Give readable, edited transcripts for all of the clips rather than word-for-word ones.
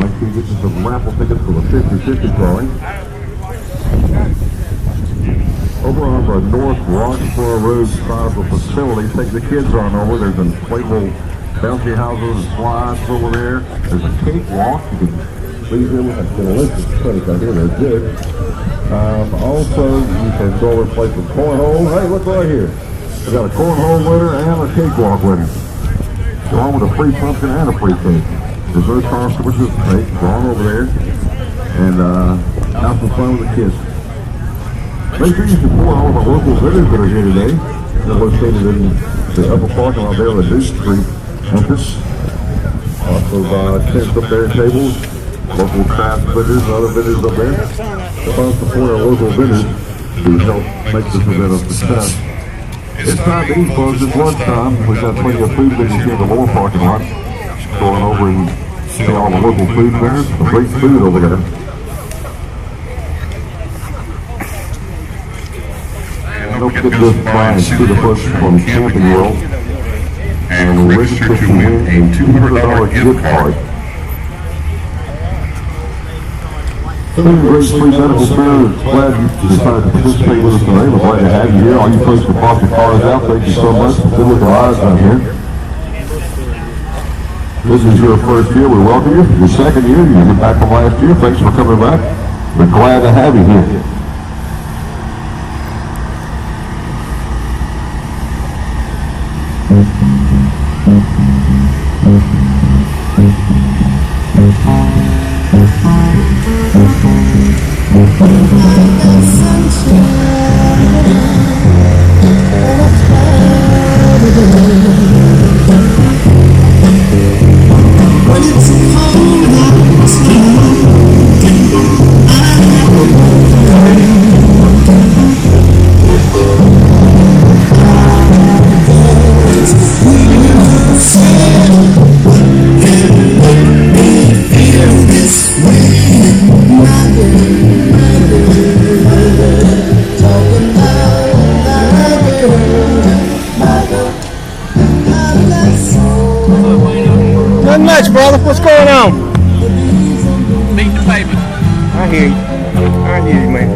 Make sure you get you some raffle tickets for the 50-50 drawing. Over on the North Roxborough Road side of the facility, take the kids on over. There's inflatable bouncy houses and slides over there. There's a cakewalk. You can leave here with a delicious cake. I hear they're good. Also, you can go over and play some cornhole. Hey, look right here. We got a cornhole winner and a cakewalk winner. Along with a free pumpkin and a free cake. There's no cost to participate. Go on over there and have some fun with the kids. Make sure you support all of our local vendors that are here today. They're located in the upper parking lot there on the Duke Street entrance. Also tents up there and tables. Local craft vendors and other vendors up there. We'll support our local vendors to help make this event a success. It's time to eat, folks. It's lunchtime. We've got plenty of food vendors here in the lower parking lot. Going over and see all the local food vendors. Some great food over there. Don't forget to buy and see the folks from Camping World and register to win a $200 gift card. Some great free medical care. Glad you decided to participate with us today. We're glad to have you here. All you folks that bought your cars out, thank you so much. Good looking rides down here. This is your first year. We welcome you. Your second year, you get back from last year. Thanks for coming back. We're glad to have you here. Nothing much, brother. What's going on? Beating the pavement. I hear you. I hear you, man.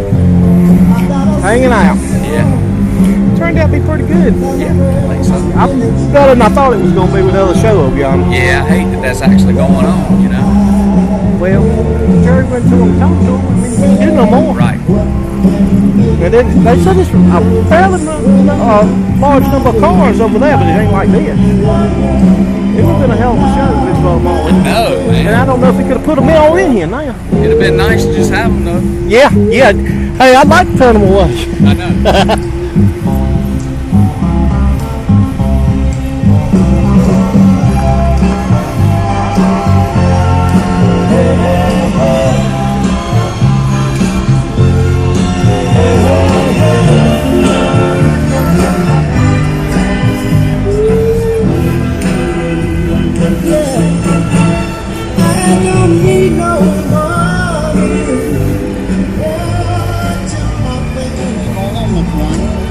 Hanging out. Yeah. Turned out to be pretty good. Yeah, I think so. Better than I thought it was going to be with the other show, I'll be honest. Yeah, I hate that that's actually going on, you know. Well, Jerry went to him and talked to him. I mean, he can't do no more. Right. And then they said it's a fairly large number of cars over there, but it ain't like this. It would have been a hell of a show if it's all No, man. And I don't know if he could have put them all in here now. It'd have been nice to just have them, though. Yeah. Hey, I'd like to turn them away. I know.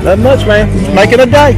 Not much, man. Just making a day.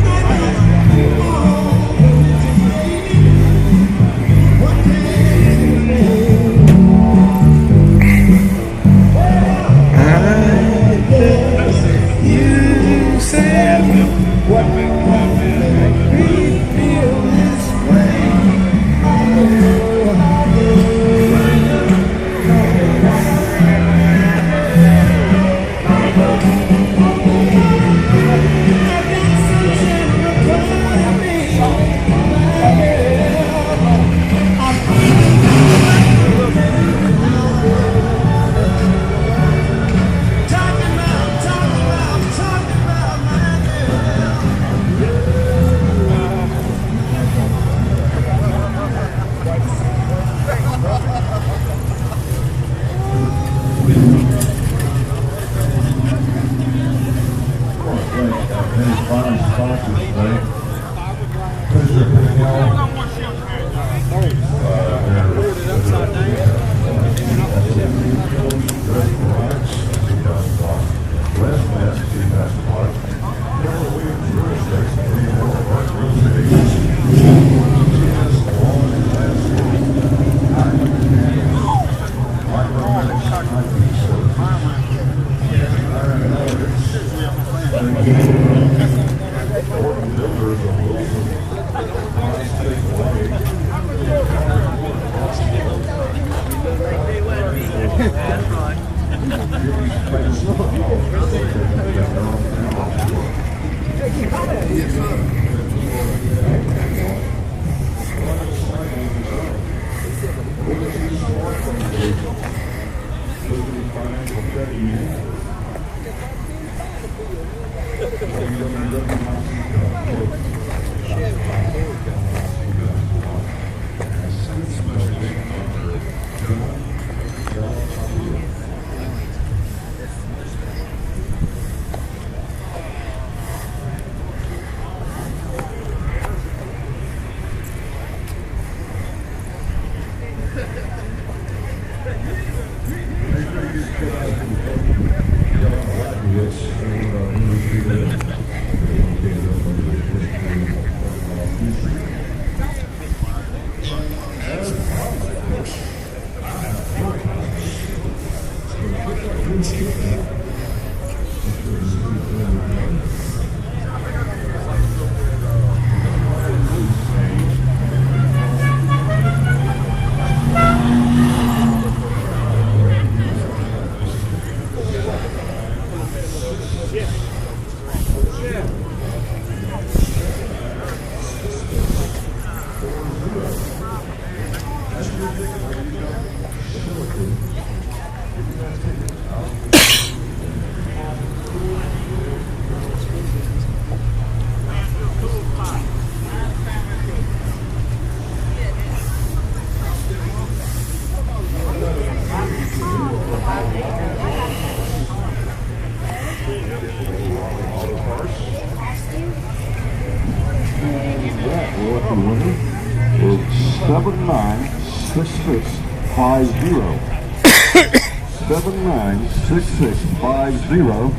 $796650.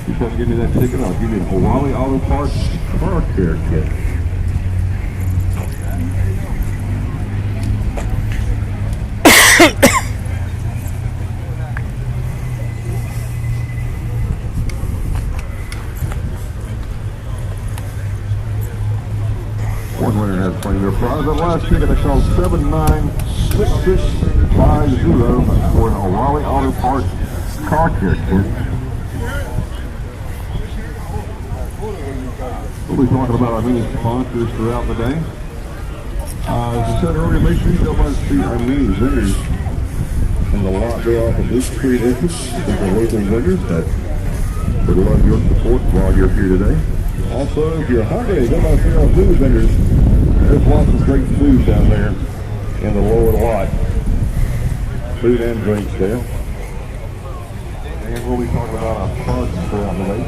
You try to give me that ticket, I'll give you an O'Reilly Auto Parts car care kit. One winner has claimed their prize. That last ticket I called 79650 for an O'Reilly Auto Parts car care kit. We'll be talking about our many sponsors throughout the day. As I said earlier, make sure you go by and see our many vendors in the lot there off of Blue Street entrance. These are local vendors that would love your support while you're here today. Also, if you're hungry, go by and see our food vendors. There's lots of great food down there in the lower lot. Food and drinks there. And we'll be talking about our plugs throughout the day.